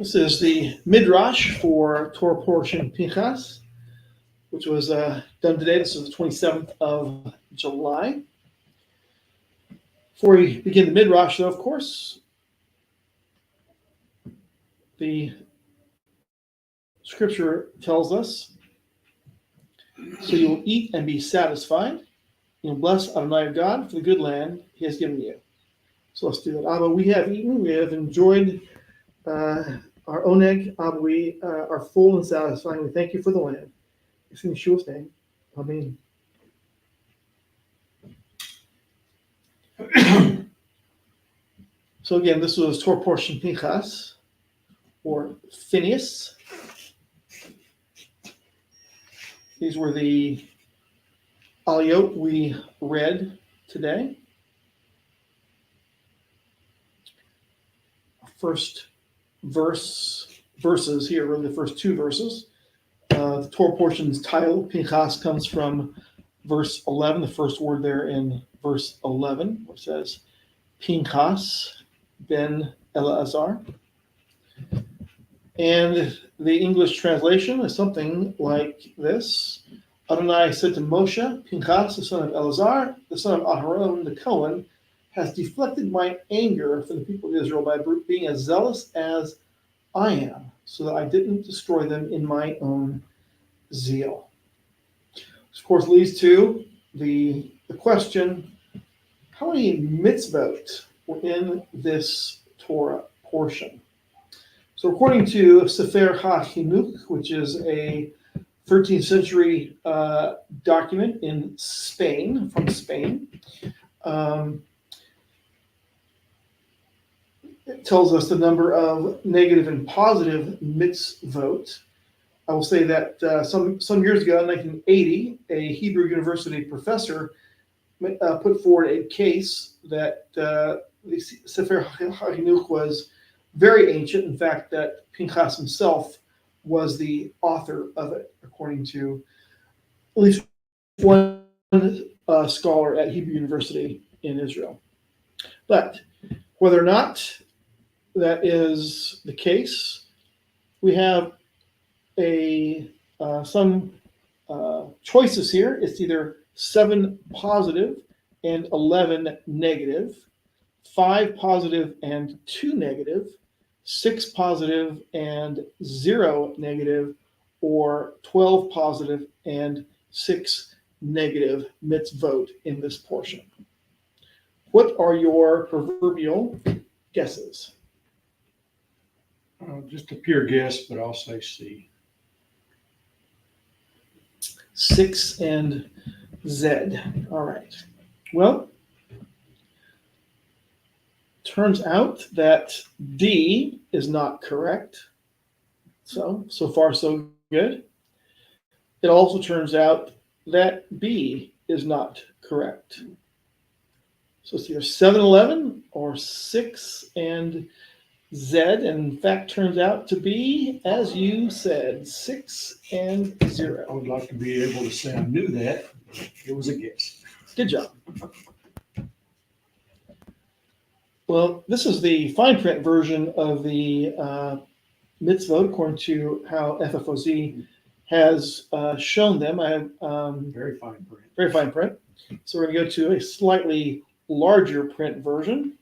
This is the Midrash for Torah portion Pinchas, which was done today. This is the 27th of July. Before we begin the Midrash, though, of course, the scripture tells us, so you will eat and be satisfied. You'll bless Adonai your God for the good land he has given you. So let's do that. Abba, we have eaten, we have enjoyed our oneg. Abba, we are full and satisfying. We thank you for the land. It's in Yeshua's name. Amen. So again, this was Torah portion Pinchas, or Phineas. These were the aliyot we read today. First verses here, really the first two verses. The Torah portion's title, Pinchas, comes from verse 11, the first word there in verse 11, which says, Pinchas ben Eleazar. And the English translation is something like this. Adonai said to Moshe, Pinchas, the son of Eleazar, the son of Aharon, the Cohen, has deflected my anger from the people of Israel by being as zealous as I am, so that I didn't destroy them in my own zeal. This, of course, leads to the question, how many mitzvot were in this Torah portion? So according to Sefer HaChinuch, which is a 13th century document in Spain, from Spain, it tells us the number of negative and positive mitzvot. I will say that some years ago, in 1980, a Hebrew University professor put forward a case that the Sefer HaChinuch was very ancient. In fact, that Pinchas himself was the author of it, according to at least one scholar at Hebrew University in Israel. But whether or not that is the case, we have some choices here. It's either 7 positive and 11 negative, 5 positive and 2 negative, 6 positive and 0 negative, or 12 positive and 6 negative mitzvot in this portion. What are your proverbial guesses? Just a pure guess, but I'll say C. 6 and Z. All right. Well, turns out that D is not correct. So far so good. It also turns out that B is not correct. So it's either 7-11 or 6 and Z, and in fact turns out to be, as you said, 6 and 0. I would like to be able to say I knew that. It was a guess. Good job. Well, this is the fine print version of the mitzvot, according to how FFOZ has shown them. I have Very fine print. very fine print. So we're going to go to a slightly larger print version,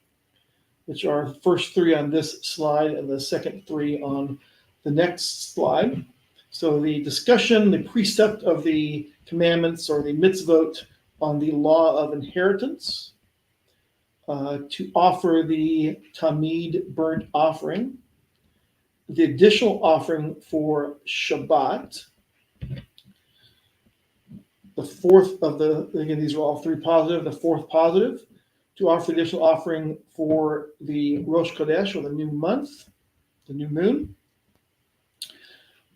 which are the first 3 on this slide and the second 3 on the next slide. So the discussion, the precept of the commandments or the mitzvot on the law of inheritance, to offer the tamid burnt offering, the additional offering for Shabbat, the fourth of the, again, these are all 3 positive, the 4th positive, to offer the additional offering for the Rosh Chodesh, or the new month, the new moon.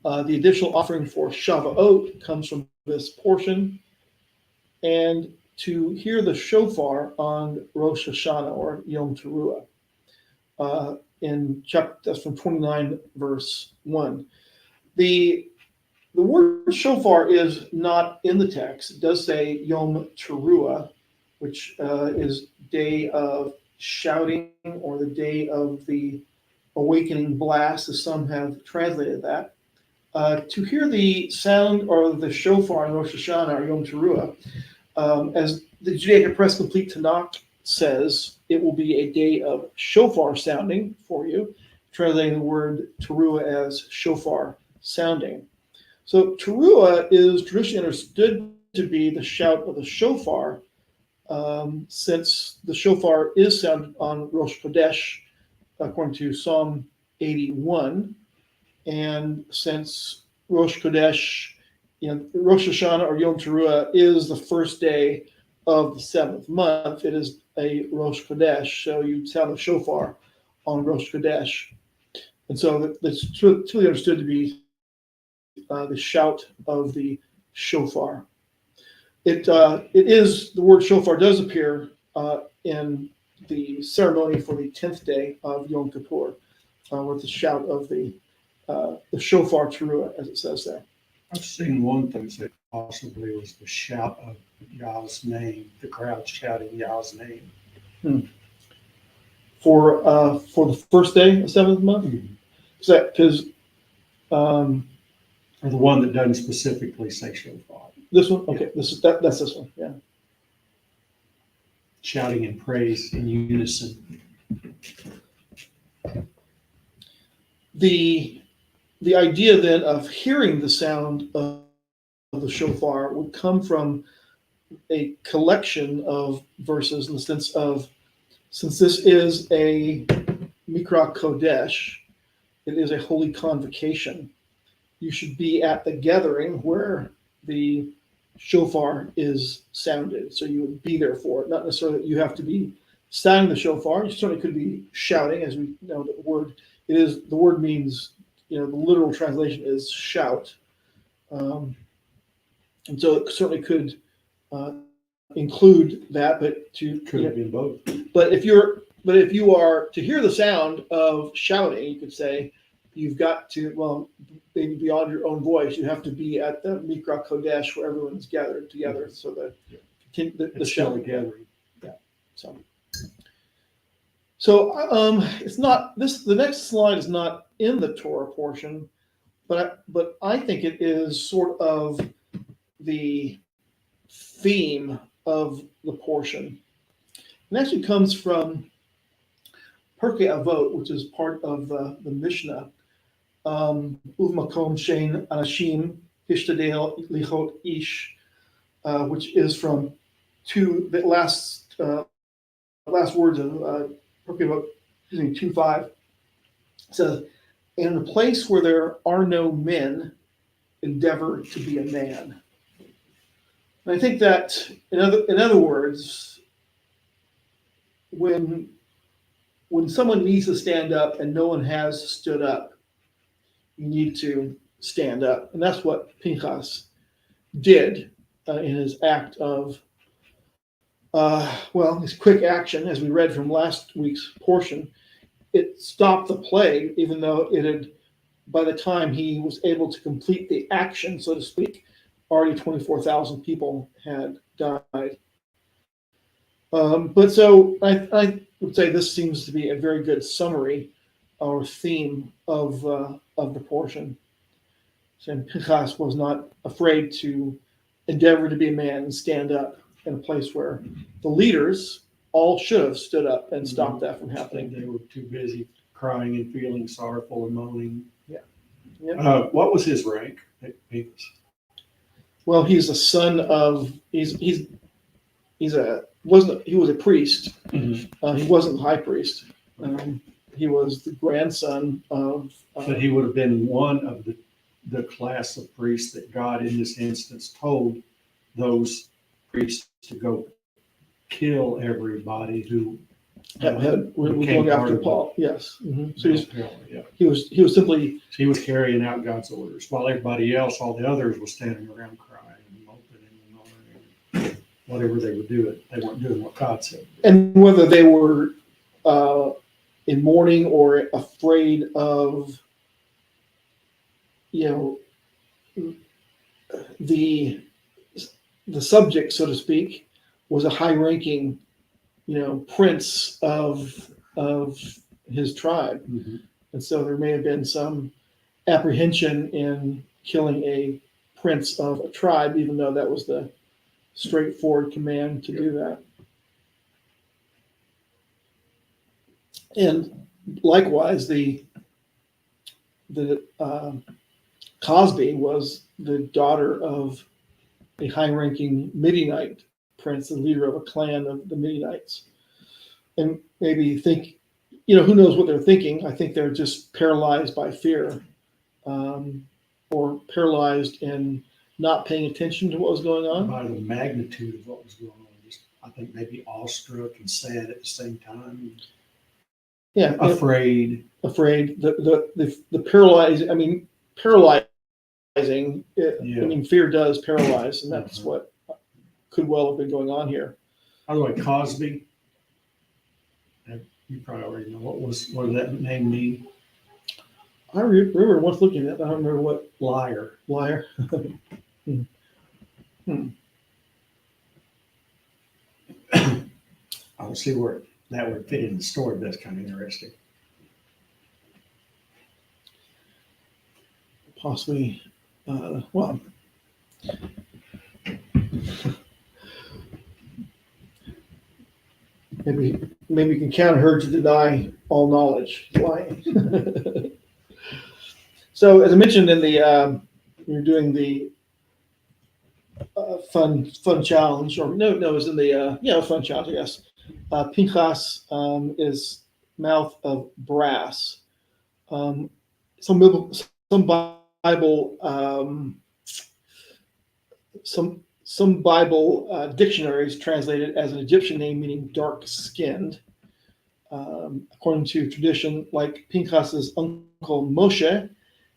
The additional offering for Shavuot comes from this portion. And to hear the shofar on Rosh Hashanah, or Yom Teruah, in chapter, that's from 29, verse 1. The word shofar is not in the text. It does say Yom Teruah, which is day of shouting, or the day of the awakening blast, as some have translated that. To hear the sound or the shofar in Rosh Hashanah or Yom Teruah, as the Judaic Press Complete Tanakh says, it will be a day of shofar sounding for you, translating the word Teruah as shofar sounding. So Teruah is traditionally understood to be the shout of the shofar, since the shofar is sounded on Rosh Chodesh, according to Psalm 81, and since Rosh Chodesh, Rosh Hashanah or Yom Teruah is the first day of the seventh month, it is a Rosh Chodesh, so you sound the shofar on Rosh Chodesh. And so that's truly understood to be the shout of the shofar. It is, the word shofar does appear in the ceremony for the 10th day of Yom Kippur, with the shout of the shofar teruah, as it says there. I've seen one thing that possibly was the shout of Yah's name, the crowd shouting Yah's name. For the first day of the seventh month? Because or the one that doesn't specifically say shofar. This one? Okay, that's this one, yeah. Shouting in praise in unison. The idea then of hearing the sound of the shofar would come from a collection of verses in the sense of, since this is a Mikra Kodesh, it is a holy convocation, you should be at the gathering where the shofar is sounded. So you would be there for it. Not necessarily that you have to be sounding the shofar. You certainly could be shouting, as we know that the word means, the literal translation is shout. And so it certainly could include that, but could have been both. But if you are to hear the sound of shouting, you could say you've got to, maybe beyond your own voice, you have to be at the Mikra Kodesh where everyone's gathered together. So that the still a gathering. Yeah. So it's not this. The next slide is not in the Torah portion, but I think it is sort of the theme of the portion. It actually comes from Pirkei Avot, which is part of the Mishnah. Uvmakom shein anashim hishtadel lichot ish, which is from the last words of Pirkei Avot, 2:5. It says, "In a place where there are no men, endeavor to be a man." And I think that, in other words, when someone needs to stand up and no one has stood up, you need to stand up. And that's what Pinchas did in his act of, his quick action, as we read from last week's portion. It stopped the plague, even though it had, by the time he was able to complete the action, so to speak, already 24,000 people had died. But so I would say this seems to be a very good summary or theme of the portion. And Pinchas was not afraid to endeavor to be a man and stand up in a place where the leaders all should have stood up and stopped that from happening. They were too busy crying and feeling sorrowful and moaning. Yeah. What was his rank at Pinchas? Well, he's a son of he was a priest. Mm-hmm. He wasn't the high priest. He was the grandson of. But he would have been one of the class of priests that God, in this instance, told those priests to go kill everybody who was going after Paul. Yes. Mm-hmm. So he was simply. He was carrying out God's orders, while everybody else, all the others, was standing around crying and moping and moaning, whatever they were doing. They weren't doing what God said. And whether they were in mourning or afraid of, the subject, so to speak, was a high-ranking, prince of his tribe. Mm-hmm. And so there may have been some apprehension in killing a prince of a tribe, even though that was the straightforward command to do that. And likewise, the Cosby was the daughter of a high-ranking Midianite prince and leader of a clan of the Midianites. And maybe think, who knows what they're thinking? I think they're just paralyzed by fear, or paralyzed in not paying attention to what was going on. By the magnitude of what was going on, just I think maybe awestruck and sad at the same time. Yeah, afraid. The paralyzing. I mean, paralyzing. Fear does paralyze, and that's what could well have been going on here. By the way, Cosby. You probably already know what did that name mean? I remember once looking at it. I don't remember what. Liar. I'll see where that would fit in the story. That's kind of interesting. Possibly, well, maybe you can count her to deny all knowledge, lying. So, as I mentioned in the, we were doing the fun challenge, or no, it was in the fun challenge, I guess. Pinchas is mouth of brass. Some Bible some Bible dictionaries translate it as an Egyptian name meaning dark-skinned. According to tradition, like Pinchas's uncle Moshe,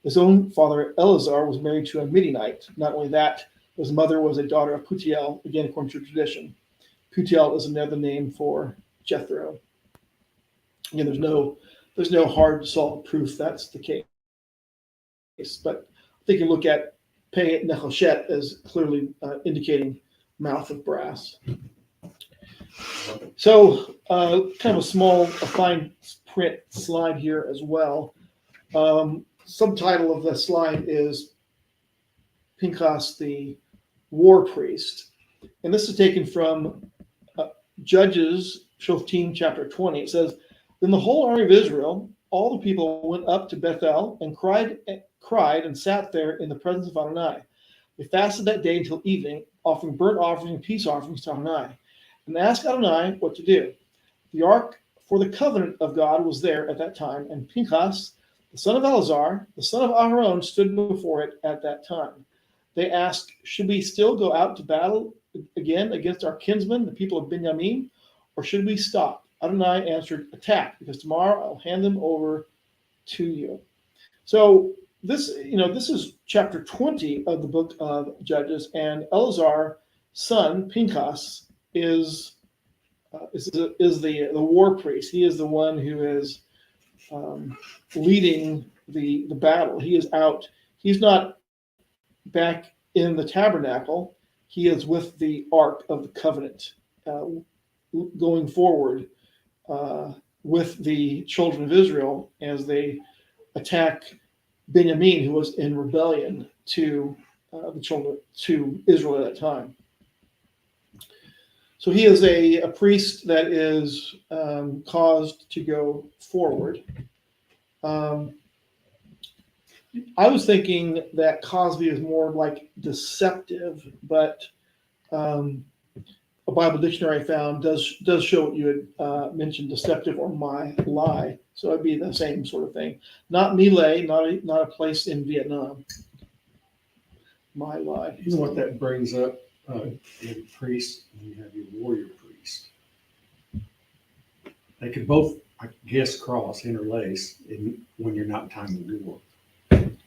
his own father Eleazar was married to a Midianite. Not only that, his mother was a daughter of Putiel, again according to tradition. Putiel is another name for Jethro. Again, there's no hard solid proof that's the case. But I think you look at Pei Nechoshet as clearly indicating mouth of brass. So kind of a fine print slide here as well. Subtitle of the slide is Pinchas the War Priest. And this is taken from Judges, Shoftim, chapter 20. It says, "Then the whole army of Israel, all the people went up to Bethel and cried and sat there in the presence of Adonai. They fasted that day until evening, offering burnt offerings and peace offerings to Adonai, and asked Adonai what to do. The ark for the covenant of God was there at that time, and Pinchas, the son of Eleazar, the son of Aharon, stood before it at that time. They asked, should we still go out to battle again against our kinsmen, the people of Benjamin, or should we stop? Adonai answered, attack, because tomorrow I'll hand them over to you." So this is chapter 20 of the book of Judges, and Eleazar's son Pinchas is the war priest. He is the one who is leading the battle. He is out. He's not back in the tabernacle. He is with the Ark of the Covenant, going forward with the children of Israel as they attack Benjamin, who was in rebellion to the children to Israel at that time. So he is a priest that is caused to go forward. I was thinking that Cosby is more like deceptive, but a Bible dictionary I found does show what you had mentioned, deceptive or lie. So it'd be the same sort of thing. Not Millet, not a place in Vietnam. My lie. You know what that brings up? You have a priest and you have your warrior priest. They could both, I guess, interlace when you're not in time of war.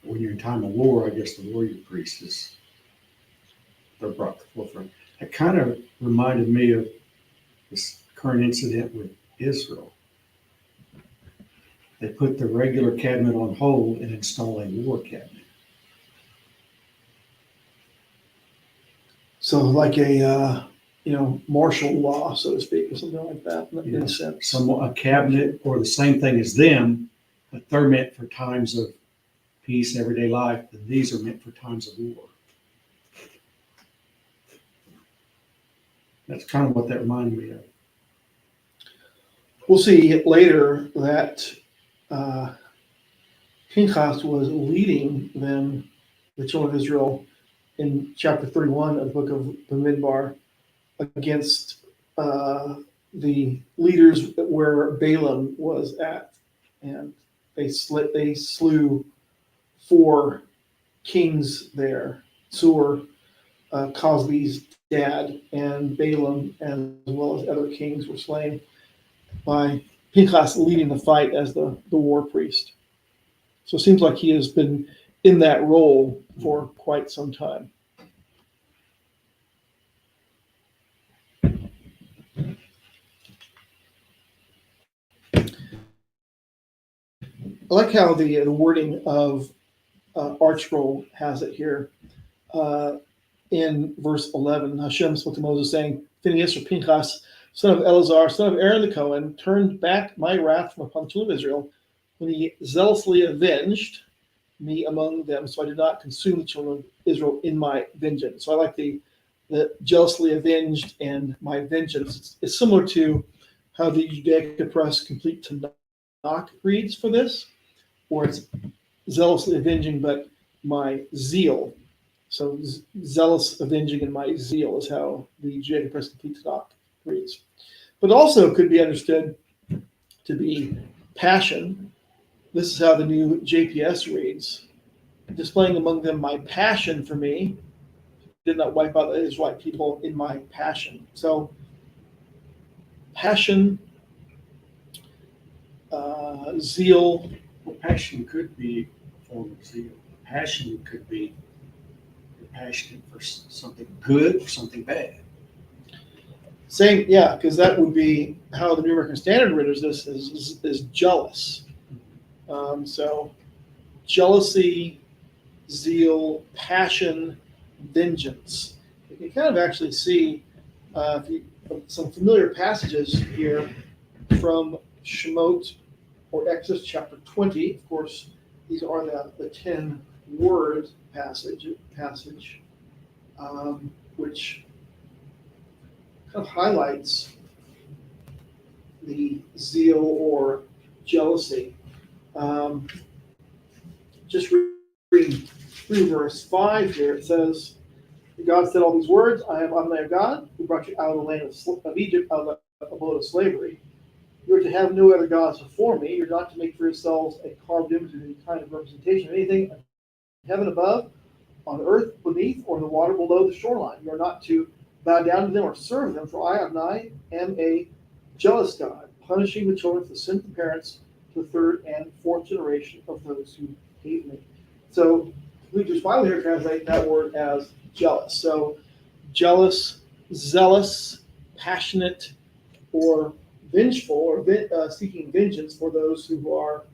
When you're in time of war, I guess the warrior priest they're brought to the forefront. That kind of reminded me of this current incident with Israel. They put the regular cabinet on hold and install a war cabinet. So like a martial law, so to speak, or something like that, in a sense. A cabinet or the same thing as them, but they're meant for times of peace, everyday life, and these are meant for times of war. That's kind of what that reminded me of. We'll see later that Pinchas was leading them, the children of Israel, in chapter 31 of the book of Bamidbar, against the leaders where Balaam was at, and they slew 4 kings there: Sur, Cosby's dad, and Balaam, as well as other kings, were slain by Pinchas leading the fight as the war priest. So it seems like he has been in that role for quite some time. I like how the wording of Archroll has it here. In verse 11, Hashem spoke to Moses, saying, Phinehas or Pinchas, son of Eleazar, son of Aaron the Cohen, turned back my wrath from upon the children of Israel when he zealously avenged me among them, so I did not consume the children of Israel in my vengeance. So I like the jealously avenged and my vengeance. It's similar to how the Judaic Press complete to knock reads for this, or it's zealously avenging, but my zeal. So zealous avenging and my zeal is how the Judaic Press complete to knock reads. But also could be understood to be passion. This is how the new JPS reads: displaying among them my passion for me, did not wipe out the Israelite people in my passion. So passion, zeal. Well, passion could be a form of zeal. Passion could be you're passionate for something good or something bad. Same, yeah, because that would be how the New American Standard renders this is jealous. So jealousy, zeal, passion, vengeance. You can kind of actually see some familiar passages here from Shemot or Exodus chapter 20. Of course, these are the 10 word passage, which kind of highlights the zeal or jealousy. Just reading through verse 5 here, it says, God said all these words, I am Adonai God, who brought you out of the land of Egypt, out of the abode of slavery. You are to have no other gods before me. You're not to make for yourselves a carved image of any kind of representation of anything in heaven above, on earth beneath, or in the water below the shoreline. You are not to bow down to them or serve them, for I, Adonai, am a jealous God, punishing the children for the sin of the parents to the 3rd and 4th generation of those who hate me. So we just finally here translate that word as jealous. So jealous, zealous, passionate, or vengeful, or seeking vengeance for those who are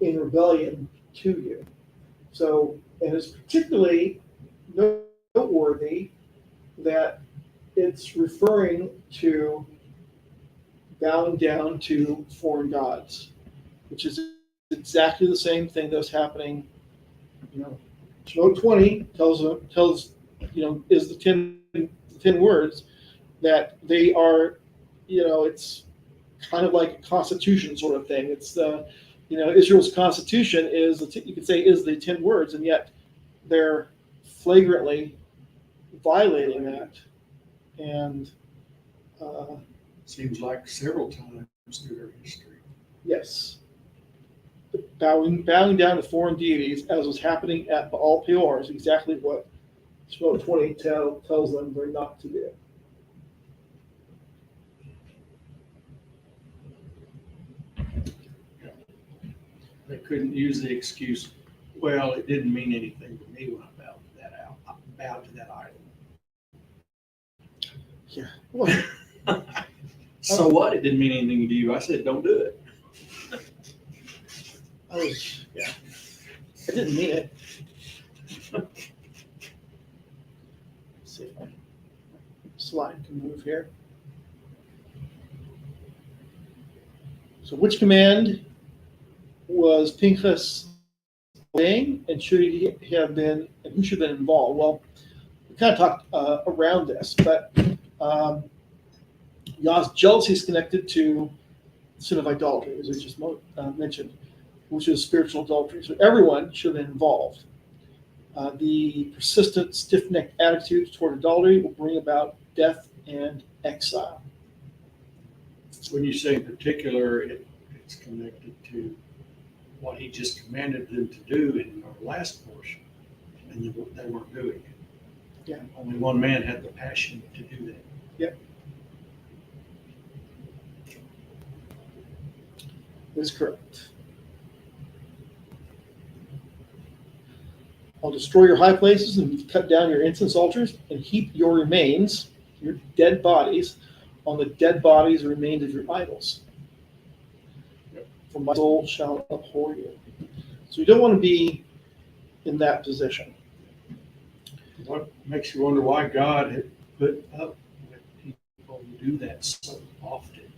in rebellion to you. So, and it's particularly noteworthy that it's referring to bowing down to foreign gods, which is exactly the same thing that's happening. Shemot 20 tells is the 10 words that they are, it's kind of like a constitution sort of thing. It's Israel's constitution is you could say is the 10 words, and yet they're flagrantly violating that. And Seems like several times through their history. yes, bowing down to foreign deities, as was happening at Baal Peor, is exactly what Shemot 20 tells them they're not to do. They couldn't use the excuse, well, it didn't mean anything to me when I bowed to that idol. Yeah. Well, So what? It didn't mean anything to you. I said, don't do it. I didn't mean it. Let's see if my slide can move here. So which command was Pinchas obeying, and should he have been, and who should have been involved? Well, we kind of talked around this, but Yah's jealousy is connected to sin of idolatry, as I just mentioned, which is spiritual adultery. So everyone should have been involved. The persistent, stiff-necked attitude toward idolatry will bring about death and exile. When you say in particular, it's connected to what he just commanded them to do in our last portion, and they weren't doing it. Yeah. Only one man had the passion to do that. Yep. Is correct. I'll destroy your high places and cut down your incense altars and heap your remains, your dead bodies, on the dead bodies and remains of your idols. For my soul shall abhor you. So you don't want to be in that position. What makes you wonder why God had put up with people who do that so often?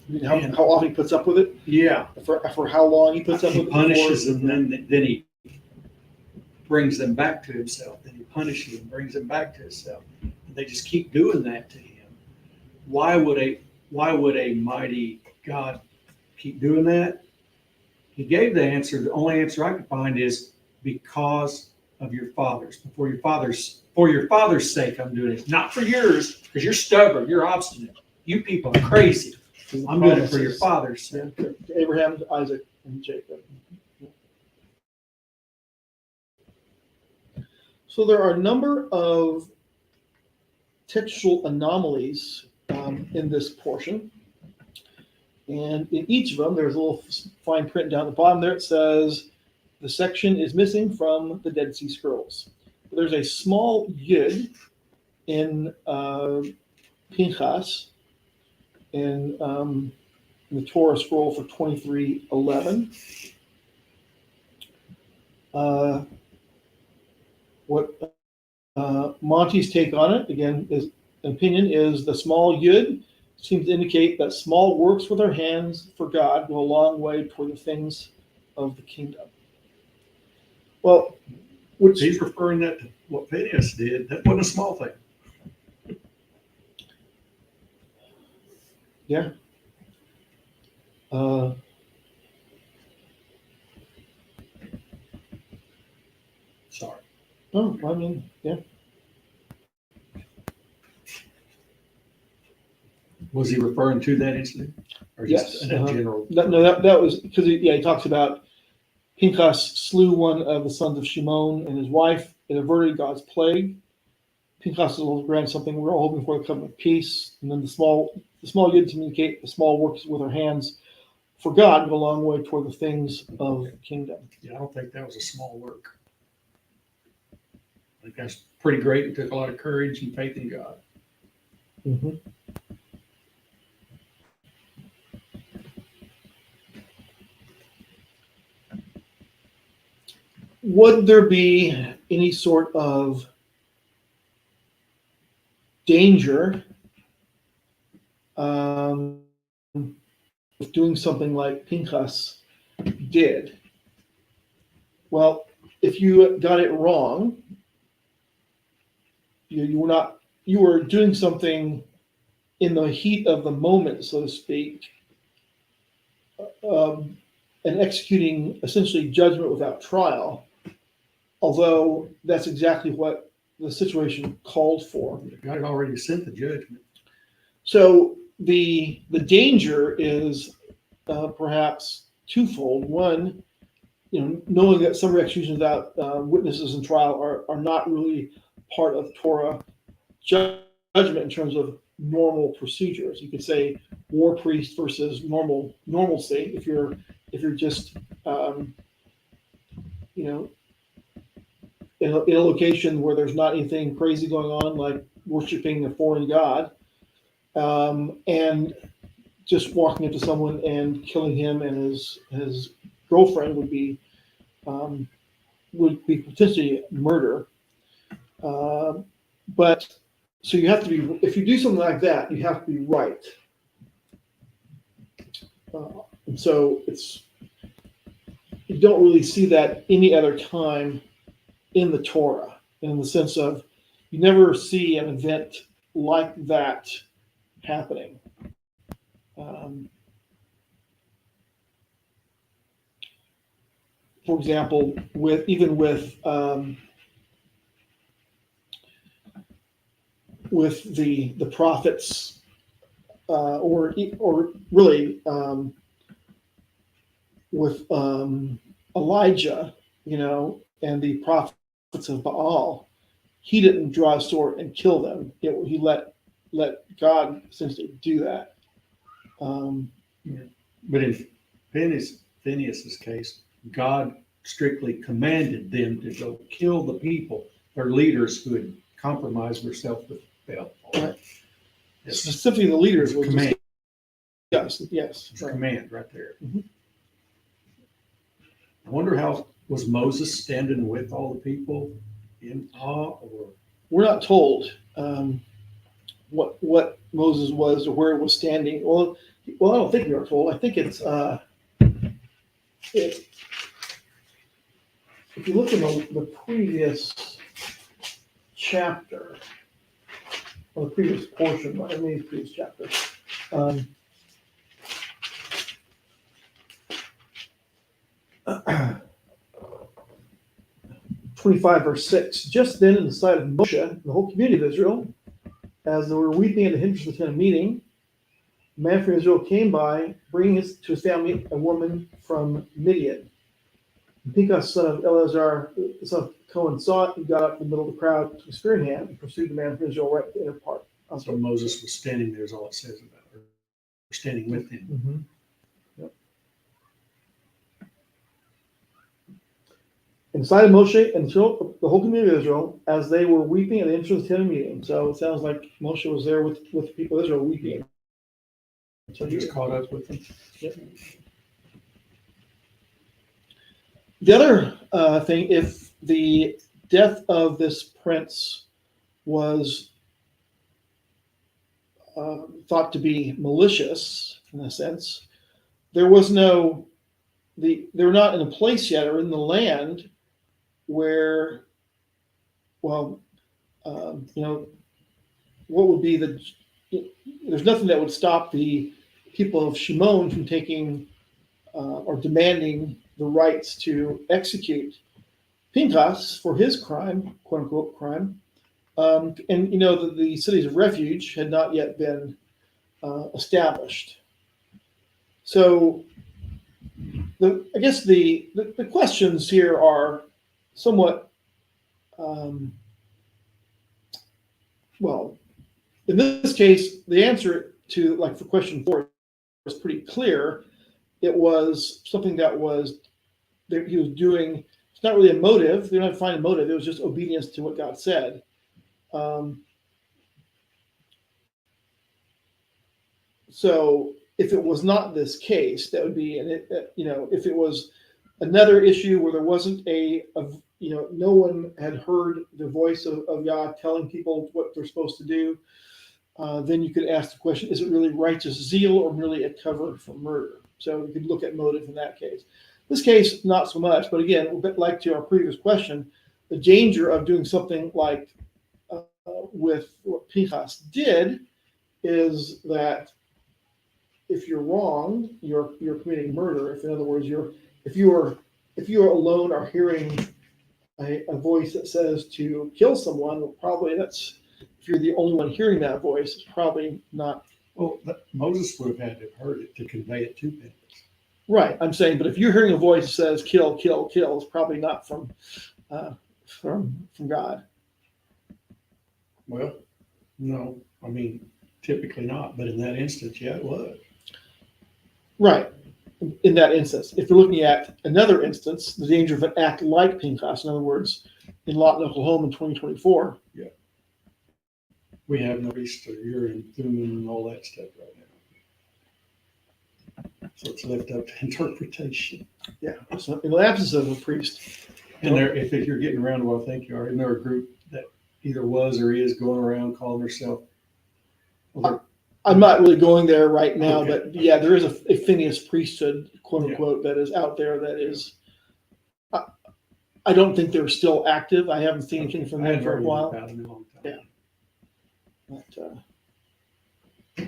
I mean, how often he puts up with it? Yeah. For how long he puts up with it? He punishes them, then he brings them back to himself. Then he punishes them, brings them back to himself. And they just keep doing that to him. Why would a mighty God keep doing that? He gave the answer. The only answer I could find is because of your fathers. For your father's sake, I'm doing it. Not for yours, because you're stubborn, you're obstinate. You people are crazy. I'm doing it for your father's sake. To Abraham, to Isaac, and Jacob. So there are a number of textual anomalies in this portion. And in each of them, there's a little fine print down the bottom there. It says the section is missing from the Dead Sea Scrolls. There's a small yud in Pinchas in the Torah scroll for 23:11. What Monty's take on it, again, is opinion is the small yud seems to indicate that small works with our hands for God go a long way toward the things of the kingdom. Well, which he's referring that to what Pinchas did. That wasn't a small thing. Yeah. Sorry. Oh, I mean, yeah. Was he referring to that incident? Or just Yes. in general? No, that was because he talks about Pinchas slew one of the sons of Shimon and his wife. It averted God's plague. Pinchas will grant something we're all hoping for, the covenant of peace. And then the small yud to communicate the small works with our hands for God go a long way toward the things of the kingdom. Yeah, I don't think that was a small work. I think that's pretty great. It took a lot of courage and faith in God. Mm-hmm. Would there be any sort of danger of doing something like Pinchas did? Well, if you got it wrong, you were doing something in the heat of the moment, so to speak, and executing essentially judgment without trial, although that's exactly what the situation called for. God had already sent the judgment. So the danger is perhaps twofold. One, knowing that summary executions without witnesses in trial are not really part of Torah judgment in terms of normal procedures. You could say war priest versus normalcy. If you're just in a location where there's not anything crazy going on, like worshiping a foreign god, and just walking up to someone and killing him and his girlfriend would be potentially murder. But so you have to be, if you do something like that, you have to be right. And so it's you don't really see that any other time in the Torah, in the sense of you never see an event like that happening. For example, with the prophets, or really with Elijah, and the prophets of Baal, he didn't draw a sword and kill them. He let God essentially do that. But in Phineas's case, God strictly commanded them to go kill the people, their leaders who had compromised themselves with Baal. Right. Yes. Specifically, the leaders were Command. yes. It's a Right. command right there. Mhm. I wonder how was Moses standing with all the people in awe, or We're not told what Moses was or where it was standing. Well, I don't think we are told. I think it's if you look in the previous chapter, or the previous portion, I mean, the previous chapter. 25 verse 6. Just then in the sight of Moshe and the whole community of Israel, as they were weeping at the hindrance of the tent of meeting, a man from Israel came by, bringing to his family a woman from Midian. And Pinchas, son of Eleazar, the son of Cohen, saw it and got up in the middle of the crowd, took a spear in hand, and pursued the man from Israel right to the inner part. so Moses was standing there is all it says about her, standing with him. Mm-hmm. Yep. In the sight of Moshe and the whole community of Israel, as they were weeping at the entrance of the tent of meeting. So it sounds like Moshe was there with the people of Israel weeping. So he was caught up with them. Yep. The other thing, if the death of this prince was thought to be malicious, in a sense, they were not in a place yet, or in the land where, what would be there's nothing that would stop the people of Shimon from taking or demanding the rights to execute Pinchas for his crime, quote unquote crime. And the cities of refuge had not yet been established. So I guess the questions here are somewhat, in this case, the answer to, for question 4 is pretty clear. It was something that he was doing. It's not really a motive. They don't have to find a motive. It was just obedience to what God said. So if it was not this case, that would be, if it was another issue where there wasn't no one had heard the voice of Yah telling people what they're supposed to do, then you could ask the question, is it really righteous zeal or merely a cover for murder? So you could look at motive in that case. This case, not so much, but again, a bit like to our previous question, the danger of doing something like with what Pinchas did is that if you're wrong, you're committing murder. If, in other words, if you alone are hearing a voice that says to kill someone, well, probably if you're the only one hearing that voice, it's probably not. Well, Moses would have had to have heard it to convey it to Pinchas. Right, I'm saying, but if you're hearing a voice that says kill, kill, kill, it's probably not from God. Well, no, I mean, typically not, but in that instance, yeah, it was. Right. In that instance, if you're looking at another instance, the danger of an act like Pinchas, in other words, in Lawton, Oklahoma in 2024. Yeah. We have no priest or urine, thummim, and all that stuff right now. So it's left up to interpretation. Yeah. So in the absence of a priest. And if you're getting around to what I think you are, isn't there a group that either was or is going around calling herself? I'm not really going there right now, Okay. but yeah, there is a Phineas priesthood, quote unquote, that is out there that is I don't think they're still active. I haven't seen anything from I them haven't for a heard while. about them in a long time. Yeah.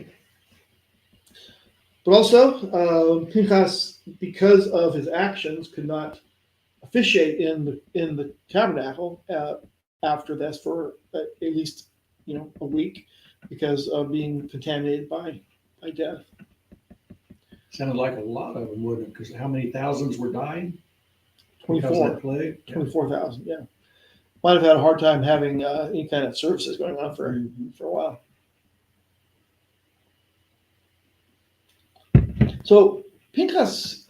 But also, Pinchas, because of his actions, could not officiate in the tabernacle after this for at least a week because of being contaminated by death. Sounded like a lot of them, wouldn't it? Because how many thousands were dying? Because of 24, that plague? Yeah. 24,000. Yeah, might have had a hard time having any kind of services going on for a while. So Pinchas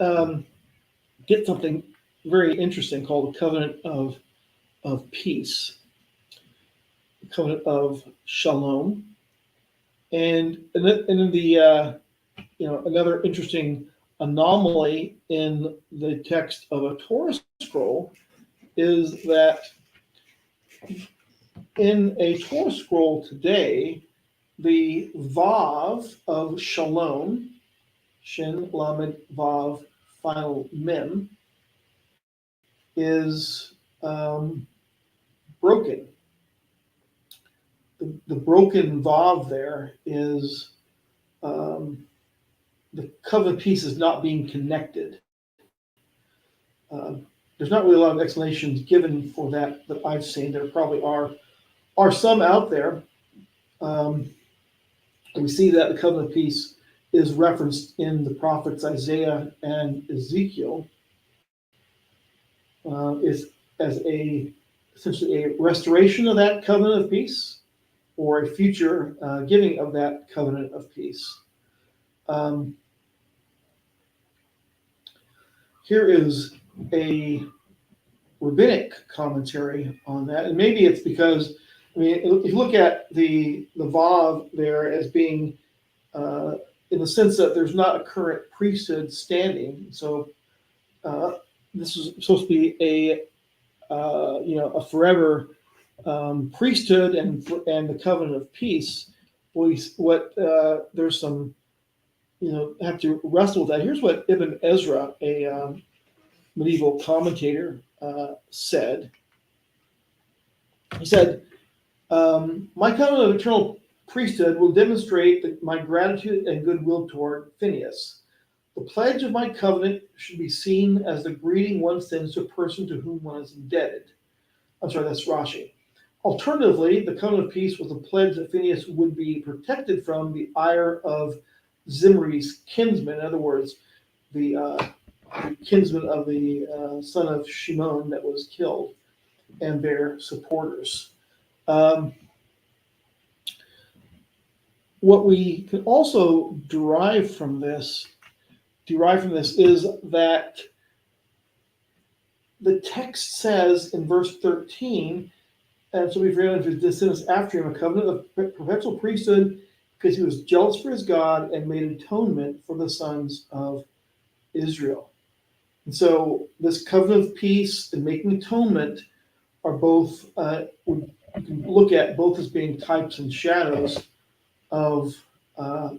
gets something very interesting called the covenant of peace, the covenant of shalom, and then the another interesting anomaly in the text of a Torah scroll is that in a Torah scroll today, the Vav of Shalom, Shin Lamed Vav, final Mem, is broken. The broken Vav there is the covenant piece is not being connected. There's not really a lot of explanations given for that I've seen. There probably are some out there. We see that the covenant piece is referenced in the prophets Isaiah and Ezekiel is as essentially a restoration of that covenant of peace or a future giving of that covenant of peace. Here is a rabbinic commentary on that, and maybe it's because if you look at the Vav there as being in the sense that there's not a current priesthood standing, so this is supposed to be a forever priesthood and the covenant of peace. There's some have to wrestle with that. Here's what Ibn Ezra, a medieval commentator, said. He said, "My covenant of eternal priesthood will demonstrate my gratitude and goodwill toward Phineas. The pledge of my covenant should be seen as the greeting one sends to a person to whom one is indebted." I'm sorry, that's Rashi. Alternatively, the covenant of peace was a pledge that Phineas would be protected from the ire of Zimri's kinsman. In other words, the kinsman of the son of Shimon that was killed, and their supporters. What we can also derive from this is that the text says in verse 13, "And so we forgiven his descendants after him a covenant of perpetual priesthood, because he was jealous for his God and made atonement for the sons of Israel." And so this covenant of peace and making atonement are both, you can look at both as being types and shadows of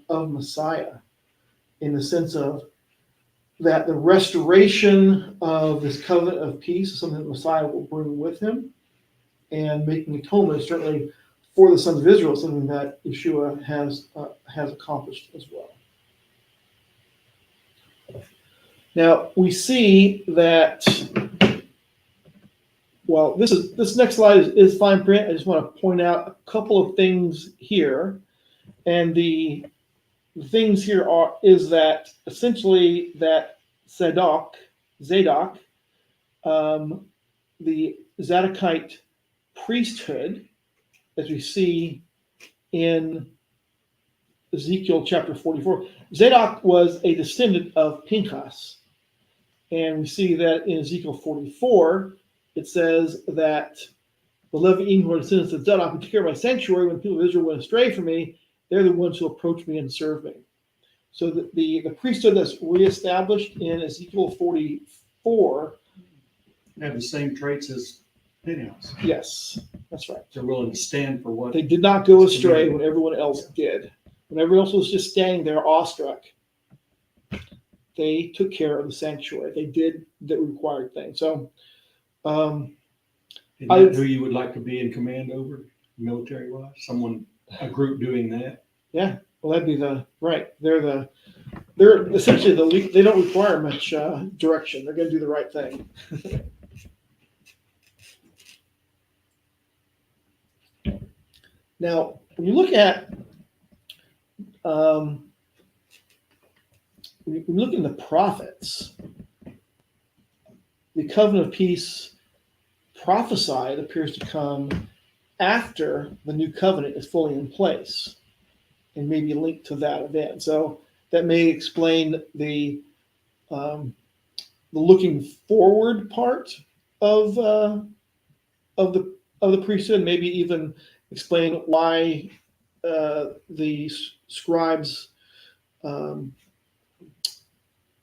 Messiah, in the sense of that the restoration of this covenant of peace is something that Messiah will bring with him, and making atonement is certainly for the sons of Israel, something that Yeshua has accomplished as well. Now we see that. Well, this next slide is fine print. I just want to point out a couple of things here, and the things here is that essentially that Zadok, the Zadokite priesthood, as we see in Ezekiel chapter 44. Zadok was a descendant of Pinchas, and we see that in Ezekiel 44. It says that the Leviim who are descendants of Zadok, who took care of my sanctuary when the people of Israel went astray from me, they're the ones who approach me and serve me. So the priesthood that's reestablished in Ezekiel 44 Have the same traits as Pinchas. Yes, that's right. They're willing to stand for what they did not go astray when everyone else did. When everyone else was just standing there awestruck, they took care of the sanctuary. They did the required thing. So Is that who you would like to be in command over, military wise? A group doing that? Yeah, well, that'd be right. They're essentially the lead. They don't require much direction. They're going to do the right thing. Now, when you look at when you look in the prophets, the covenant of peace prophesied appears to come after the new covenant is fully in place, and maybe linked to that event. So that may explain the looking forward part of the priesthood. Maybe even explain why the scribes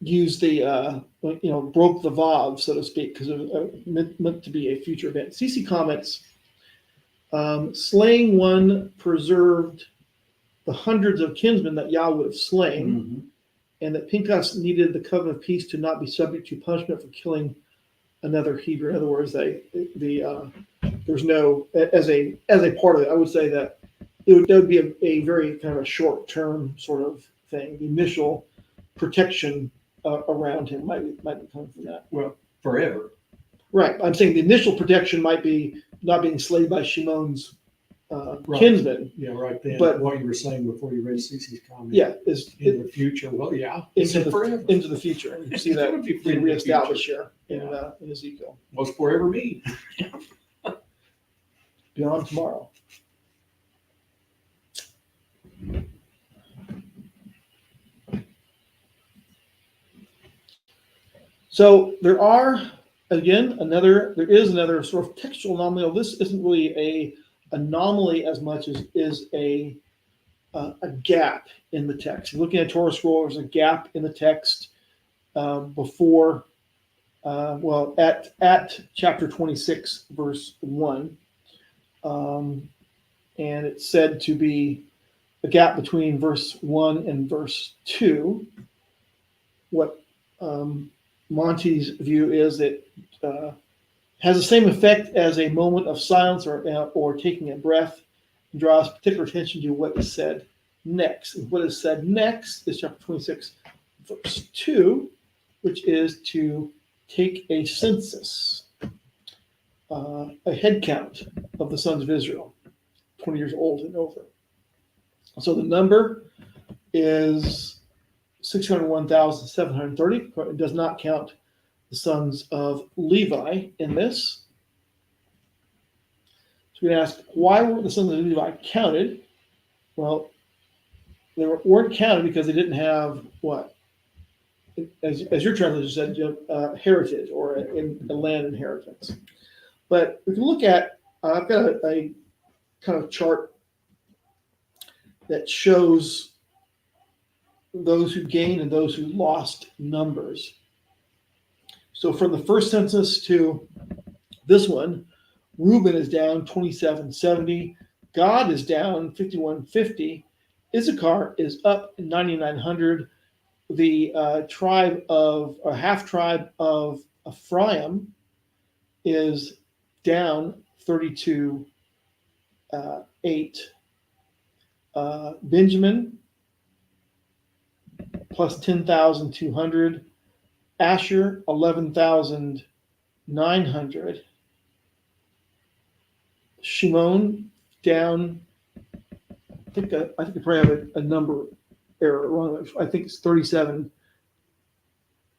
used the broke the vav, so to speak, because it was meant to be a future event. CC comments: slaying one preserved the hundreds of kinsmen that Yah would have slain, Mm-hmm. and that Pinchas needed the covenant of peace to not be subject to punishment for killing another Hebrew. In other words, there's no, as a part of it, I would say that that would be a very kind of a short term sort of thing. The initial protection around him might be coming from that. Well, forever. Right. I'm saying the initial protection might be not being slayed by Shimon's Right. kinsmen. Yeah, right then. But what you were saying before you read Cece's comment. Yeah, In the future. Well, yeah. It's forever. into the future. And you see that It would be being reestablished here in Ezekiel. What's forever mean? Beyond tomorrow. So there is another sort of textual anomaly. This isn't really a anomaly as much as is a gap in the text. Looking at Torah scroll, there's a gap in the text before, at chapter 26, verse 1. And it's said to be a gap between verse 1 and verse 2. What Monty's view is that has the same effect as a moment of silence or taking a breath, and draws particular attention to what is said next. And what is said next is chapter 26, verse 2, which is to take a census, a head count of the sons of Israel, 20 years old and over. So the number is 601,730. It does not count the sons of Levi in this. So we ask, why weren't the sons of Levi counted? Well, they weren't counted because they didn't have what? As your translation said, heritage or a land inheritance. But we can look at, I've got a kind of chart that shows those who gained and those who lost numbers. So from the first census to this one, Reuben is down 2,770. Gad is down 5,150. Issachar is up 9,900. The half tribe of Ephraim is down 32,800. Benjamin plus 10,200. Asher 11,900. Shimon down. I think I probably have a number error wrong. I think it's 37.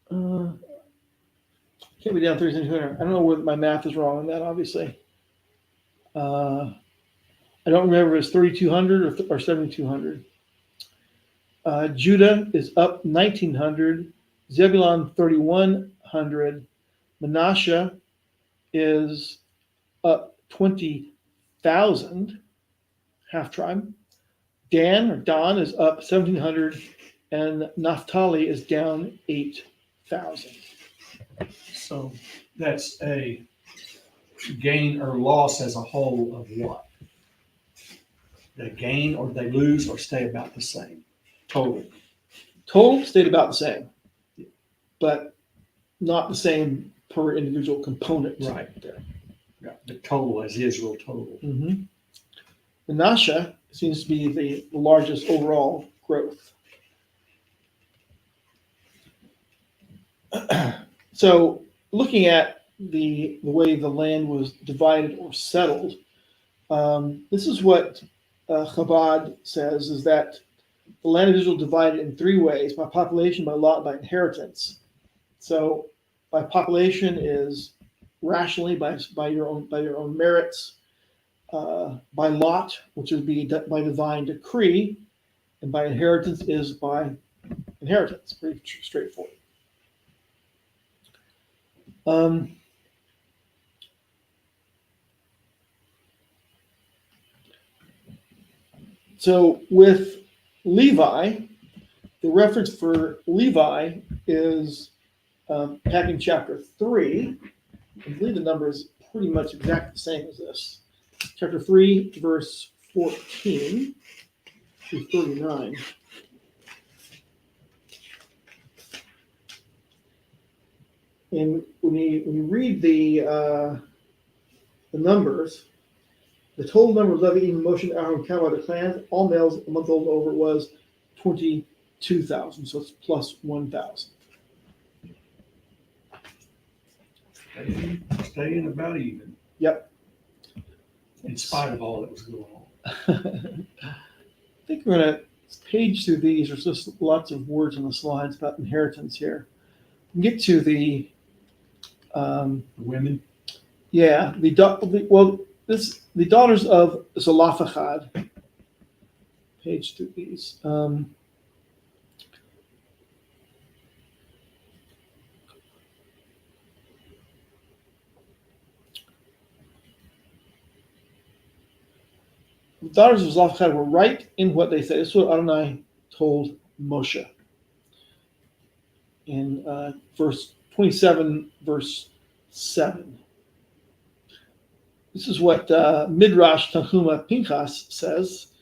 Can't be down 3,700. I don't know whether my math is wrong on that. Obviously, I don't remember if it's 3,200 or 7,200. Judah is up 1,900. Zebulon 3,100. Manasseh is up 20,000, half tribe. Dan is up 1,700, and Naphtali is down 8,000. So that's a gain or loss as a whole of what? They gain or they lose or stay about the same? Total Stayed about the same, but not the same per individual component. Right. Yeah, the total as Israel total. Mm-hmm. Menashe seems to be the largest overall growth. So, looking at the way the land was divided or settled, this is what Chabad says: is that the land of Israel divided in three ways: by population, by lot, and by inheritance. So, by population is rationally by your own merits. By lot, which would be by divine decree, and by inheritance is by inheritance. Pretty straightforward. So with Levi, the reference for Levi is back in chapter 3. I believe the number is pretty much exactly the same as this. Chapter 3, verse 14 through 39. And when you read the numbers, the total number of Levi, even Moshe, Aaron, counted by the clans, all males a month old and over, was 22,000. So it's plus 1,000. Staying about even. Yep. In spite of all that was going on. I think we're going to page through these. There's just lots of words on the slides about inheritance here. We get to the women. Yeah, the daughters of Zelophehad. Page through these. The daughters of Zelophehad were right in what they said. This is what Adonai told Moshe in verse 27, verse 7. This is what Midrash Tanhuma Pinchas says,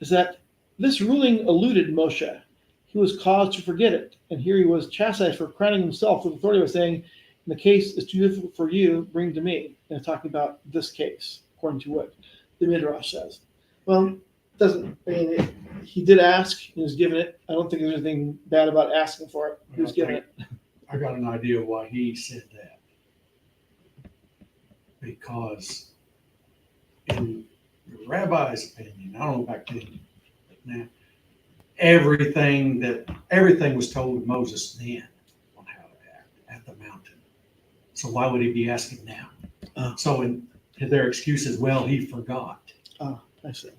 is that this ruling eluded Moshe. He was caused to forget it, and here he was chastised for crowning himself with authority by saying, "In the case is too difficult for you, bring to me." And talking about this case, according to what the Midrash says. Well, he did ask, he was given it. I don't think there's anything bad about asking for it. He was given it. I got an idea why he said that. Because in the rabbi's opinion, I don't know back then, but now, everything was told to Moses then on how to act at the mountain. So why would he be asking now? So in their excuse is, well, he forgot. I see.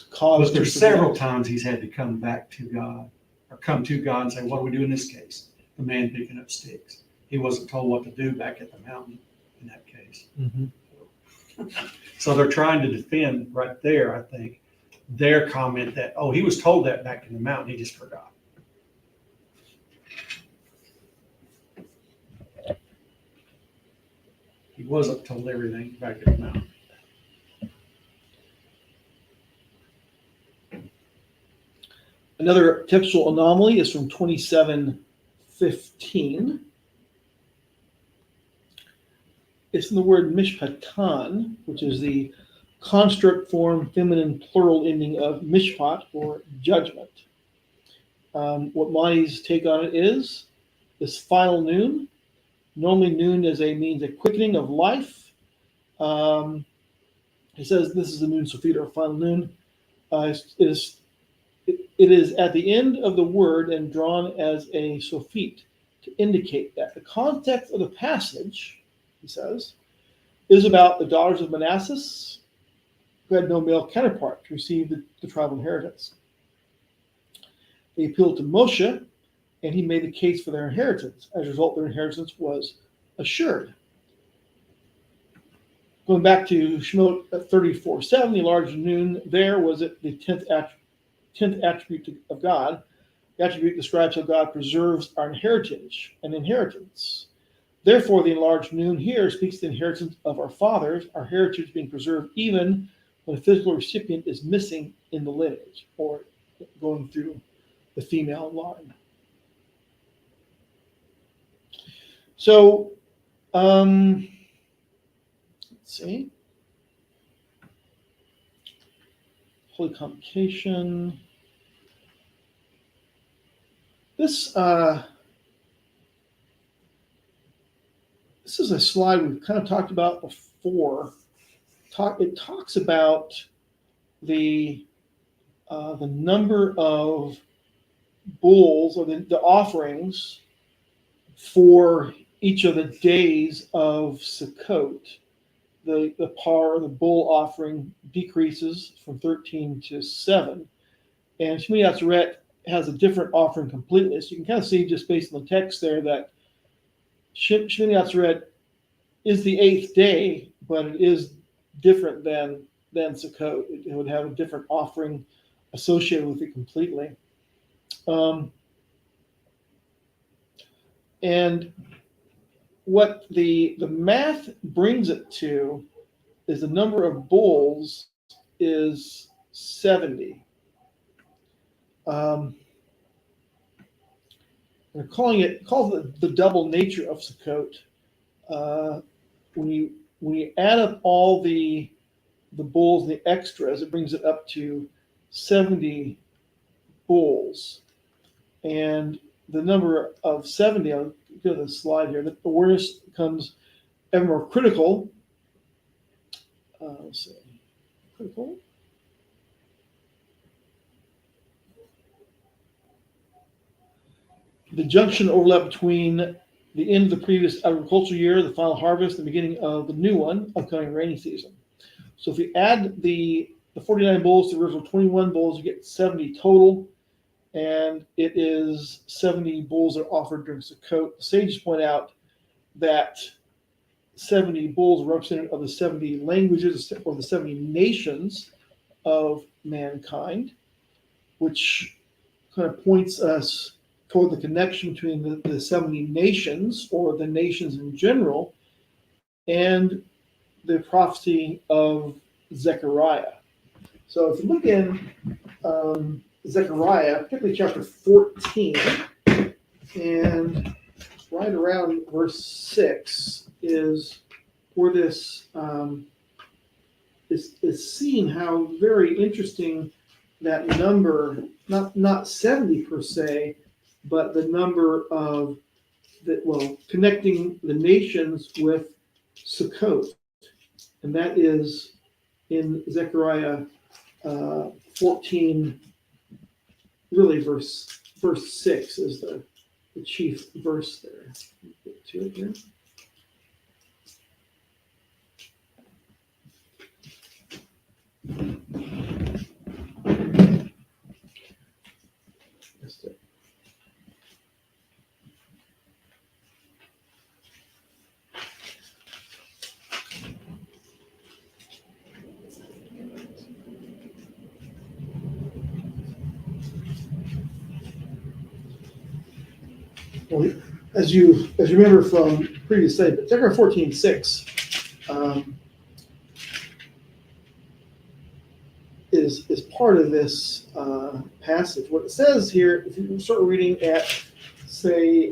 But there's several times he's had to come back to God, or come to God and say, what do we do in this case? The man picking up sticks. He wasn't told what to do back at the mountain in that case. Mm-hmm. So they're trying to defend right there, I think, their comment that, oh, he was told that back in the mountain, he just forgot. He wasn't told everything back at the mountain. Another textual anomaly is from 27:15. It's in the word mishpatan, which is the construct form feminine plural ending of mishpat, or judgment. What Mani's take on it is this final noon. Normally noon means a quickening of life. He says this is a noon sofit, or final noon. It is at the end of the word and drawn as a sofit to indicate that. The context of the passage, he says, is about the daughters of Manasseh who had no male counterpart to receive the tribal inheritance. They appealed to Moshe, and he made the case for their inheritance. As a result, their inheritance was assured. Going back to Shemot 34:7, the large noon there was the 10th attribute of God. The attribute describes how God preserves our inheritance. Therefore, the enlarged noon here speaks to the inheritance of our fathers, our heritage being preserved even when a physical recipient is missing in the lineage, or going through the female line. So, let's see. Holy Convocation. This this is a slide we've kind of talked about before. It talks about the number of bulls or the offerings for each of the days of Sukkot. The par, the bull offering decreases from 13 to 7. And Shmini Atzeret has a different offering completely. So you can kind of see just based on the text there that Shmini Atzeret is the 8th day, but it is different than Sukkot. It would have a different offering associated with it completely. And what the math brings it to is the number of bulls is 70. They're calls it the double nature of Sukkot. When you add up all the bulls and the extras, it brings it up to 70 bulls. And the number of 70, I'll go to the slide here, the awareness becomes ever more critical. Let's see, critical. The junction overlap between the end of the previous agricultural year, the final harvest, and the beginning of the new one, upcoming rainy season. So if you add the 49 bulls to the original 21 bulls, you get 70 total. And it is 70 bulls that are offered during Sukkot. The sages point out that 70 bulls are representative of the 70 languages or the 70 nations of mankind, which kind of points us toward the connection between the 70 nations or the nations in general and the prophecy of Zechariah. So if you look in Zechariah, particularly chapter 14, and right around verse 6 is where this is seen how very interesting that number, not 70 per se, but the number of connecting the nations with Sukkot, and that is in Zechariah 14. Really, verse 6 is the chief verse there. Get to it here. Missed it. Well, as you remember from previous study, but Zechariah 14:6 is part of this passage. What it says here, if you start reading at, say,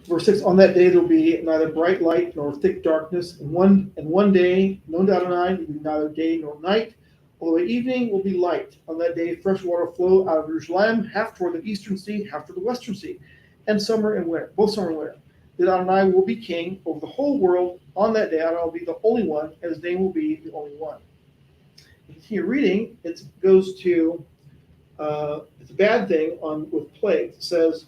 verse 6, on that day there will be neither bright light nor thick darkness, and one day, no Adonai, will be neither day nor night, although the evening will be light. On that day, fresh water will flow out of Jerusalem, half toward the eastern sea, half toward the western sea, and summer and winter, both summer and winter. That Adonai will be king over the whole world. On that day, Adonai will be the only one, and his name will be the only one. If you're reading, it goes to, it's a bad thing with plagues. It says,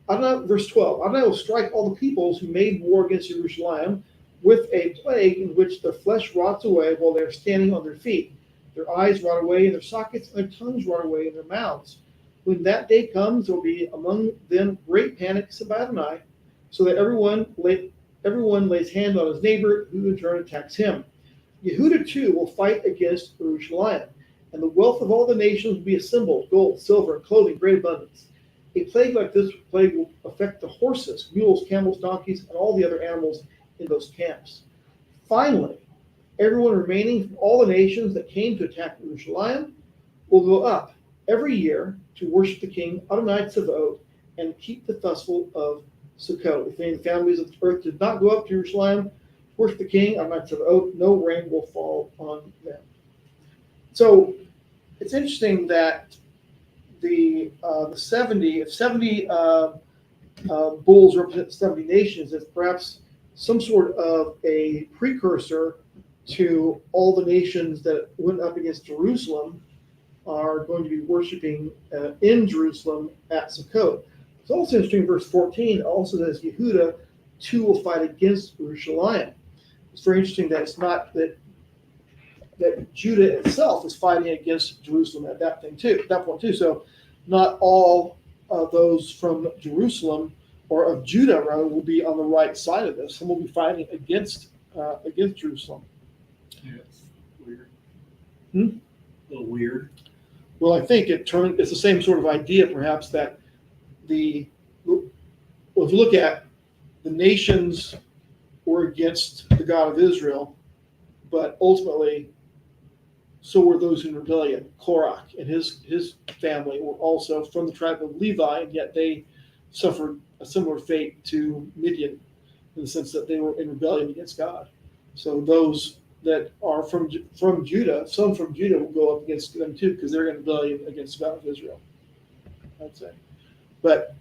Adonai, verse 12, Adonai will strike all the peoples who made war against Jerusalem with a plague in which their flesh rots away while they are standing on their feet. Their eyes rot away in their sockets, and their tongues rot away in their mouths. When that day comes, there will be among them great panic, said by Adonai, so that everyone lays hand on his neighbor, who in turn attacks him. Yehuda too will fight against Jerusalem, and the wealth of all the nations will be assembled, gold, silver, and clothing, great abundance. A plague like this plague will affect the horses, mules, camels, donkeys, and all the other animals in those camps. Finally, everyone remaining from all the nations that came to attack Jerusalem will go up every year to worship the king Adonai Tzavaot and keep the festival of Sukkot. If any of the families of the earth did not go up to Jerusalem to worship the king Adonai Tzavaot, no rain will fall on them. So it's interesting that the 70 bulls represent 70 nations is perhaps some sort of a precursor to all the nations that went up against Jerusalem are going to be worshiping in Jerusalem at Sukkot. It's also interesting, verse 14 also says Yehuda too will fight against Jerusalem. It's very interesting that it's not that Judah itself is fighting against Jerusalem at that point too. So not all those from Jerusalem or of Judah rather will be on the right side of this. Some will be fighting against Jerusalem. Yeah, it's weird. Hmm? A little weird. Well, I think it's the same sort of idea, perhaps, that if you look at the nations were against the God of Israel, but ultimately so were those in rebellion. Korach and his family were also from the tribe of Levi, and yet they suffered a similar fate to Midian in the sense that they were in rebellion against God. So those that are from Judah, some from Judah will go up against them too, because they're in rebellion against the God of Israel, I'd say. But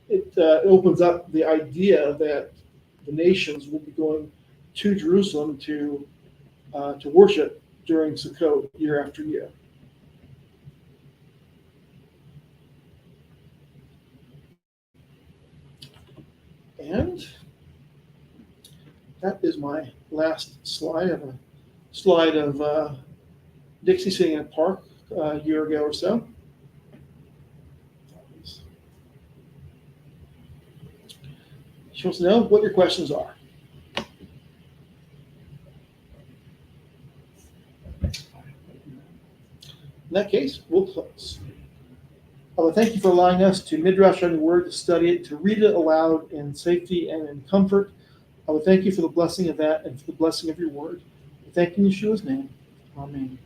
it opens up the idea that the nations will be going to Jerusalem to worship during Sukkot year after year. And that is my last slide. I have a slide of Dixie sitting in a park a year ago or so. She wants to know what your questions are. In that case, we'll close. I would thank you for allowing us to Midrash on your word, to study it, to read it aloud in safety and in comfort. I would thank you for the blessing of that and for the blessing of your word. We thank you in Yeshua's name. Amen.